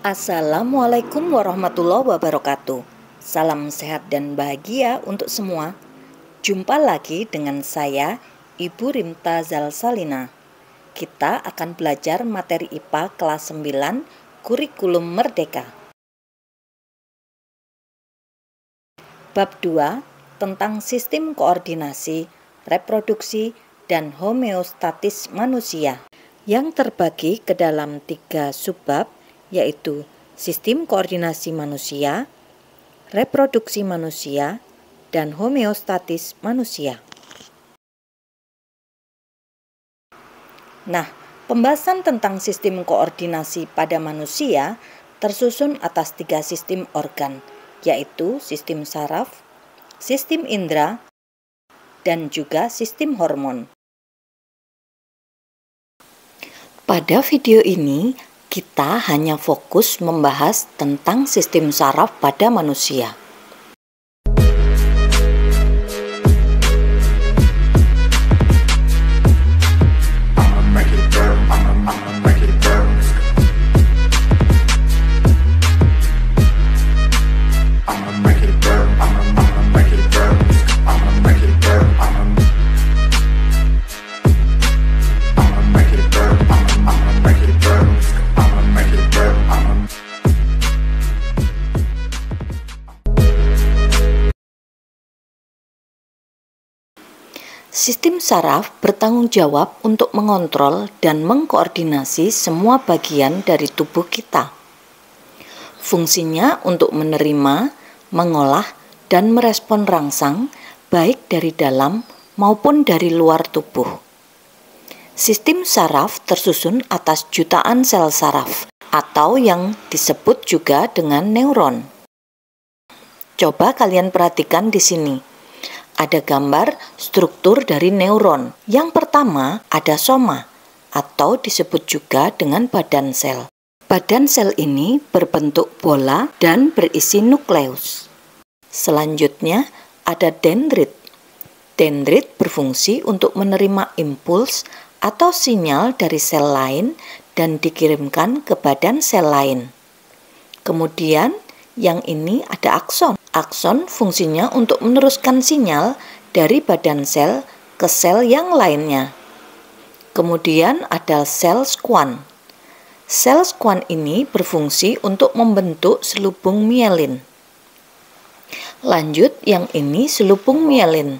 Assalamualaikum warahmatullahi wabarakatuh. Salam sehat dan bahagia untuk semua. Jumpa lagi dengan saya, Ibu Rimta Zalsalina. Kita akan belajar materi IPA kelas 9, Kurikulum Merdeka. Bab 2 tentang sistem koordinasi, reproduksi, dan homeostatis manusia, yang terbagi ke dalam 3 subbab, yaitu sistem koordinasi manusia, reproduksi manusia, dan homeostatis manusia. Nah, pembahasan tentang sistem koordinasi pada manusia tersusun atas 3 sistem organ, yaitu sistem saraf, sistem indera, dan juga sistem hormon. Pada video ini, kita hanya fokus membahas tentang sistem saraf pada manusia. Sistem saraf bertanggung jawab untuk mengontrol dan mengkoordinasi semua bagian dari tubuh kita. Fungsinya untuk menerima, mengolah, dan merespon rangsang baik dari dalam maupun dari luar tubuh. Sistem saraf tersusun atas jutaan sel saraf atau yang disebut juga dengan neuron. Coba kalian perhatikan di sini. Ada gambar struktur dari neuron. Yang pertama ada soma atau disebut juga dengan badan sel. Badan sel ini berbentuk bola dan berisi nukleus. Selanjutnya ada dendrit. Dendrit berfungsi untuk menerima impuls atau sinyal dari sel lain dan dikirimkan ke badan sel lain. Kemudian yang ini ada akson. Akson fungsinya untuk meneruskan sinyal dari badan sel ke sel yang lainnya. Kemudian ada sel squam. Sel squam ini berfungsi untuk membentuk selubung mielin. Lanjut, yang ini selubung mielin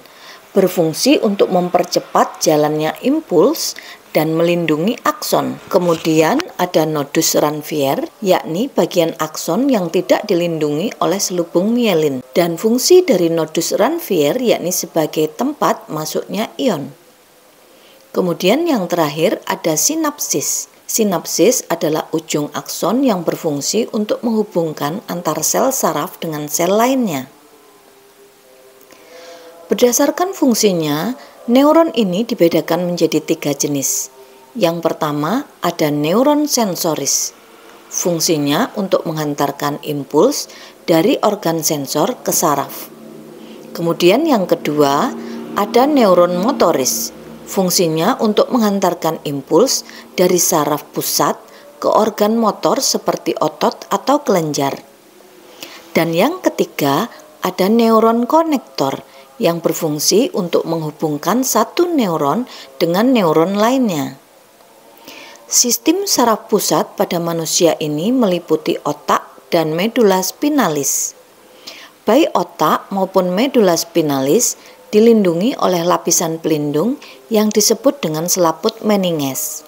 berfungsi untuk mempercepat jalannya impuls dan melindungi akson. Kemudian ada nodus Ranvier, yakni bagian akson yang tidak dilindungi oleh selubung mielin. Dan fungsi dari nodus Ranvier yakni sebagai tempat masuknya ion. Kemudian yang terakhir ada sinapsis. Sinapsis adalah ujung akson yang berfungsi untuk menghubungkan antar sel saraf dengan sel lainnya. Berdasarkan fungsinya, neuron ini dibedakan menjadi 3 jenis. Yang pertama ada neuron sensoris. Fungsinya untuk menghantarkan impuls dari organ sensor ke saraf. Kemudian yang kedua ada neuron motoris. Fungsinya untuk menghantarkan impuls dari saraf pusat ke organ motor seperti otot atau kelenjar. Dan yang ketiga ada neuron konektor yang berfungsi untuk menghubungkan satu neuron dengan neuron lainnya. Sistem saraf pusat pada manusia ini meliputi otak dan medula spinalis. Baik otak maupun medula spinalis dilindungi oleh lapisan pelindung yang disebut dengan selaput meninges.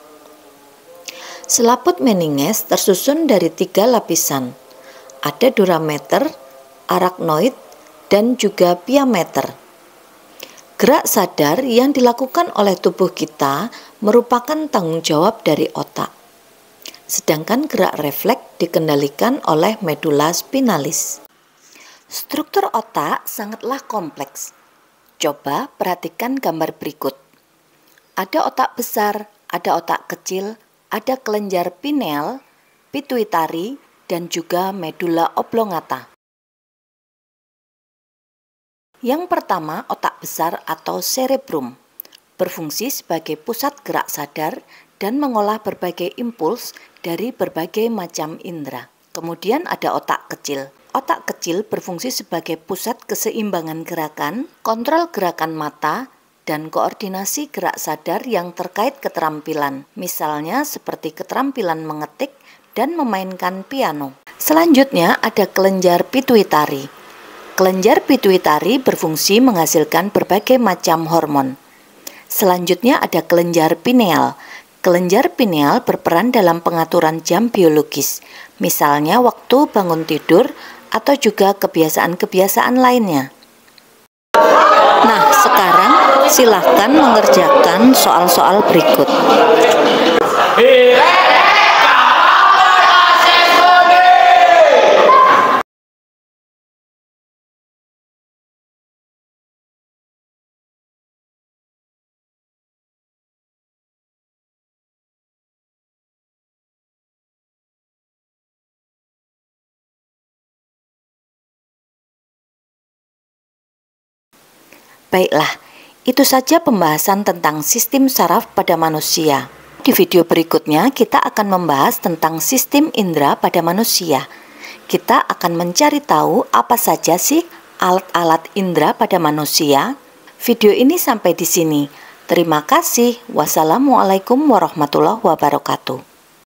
Selaput meninges tersusun dari 3 lapisan. Ada durameter, arachnoid, dan juga piameter. Gerak sadar yang dilakukan oleh tubuh kita merupakan tanggung jawab dari otak. Sedangkan gerak refleks dikendalikan oleh medula spinalis. Struktur otak sangatlah kompleks. Coba perhatikan gambar berikut. Ada otak besar, ada otak kecil, ada kelenjar pineal, pituitari, dan juga medula oblongata. Yang pertama, otak besar atau cerebrum berfungsi sebagai pusat gerak sadar dan mengolah berbagai impuls dari berbagai macam indera. Kemudian ada otak kecil. Otak kecil berfungsi sebagai pusat keseimbangan gerakan, kontrol gerakan mata, dan koordinasi gerak sadar yang terkait keterampilan. Misalnya seperti keterampilan mengetik dan memainkan piano. Selanjutnya ada kelenjar pituitari. Kelenjar pituitari berfungsi menghasilkan berbagai macam hormon. Selanjutnya ada kelenjar pineal. Kelenjar pineal berperan dalam pengaturan jam biologis, misalnya waktu bangun tidur atau juga kebiasaan-kebiasaan lainnya. Nah, sekarang silahkan mengerjakan soal-soal berikut. Baiklah, itu saja pembahasan tentang sistem saraf pada manusia. Di video berikutnya kita akan membahas tentang sistem indera pada manusia. Kita akan mencari tahu apa saja sih alat-alat indera pada manusia. Video ini sampai di sini. Terima kasih. Wassalamualaikum warahmatullahi wabarakatuh.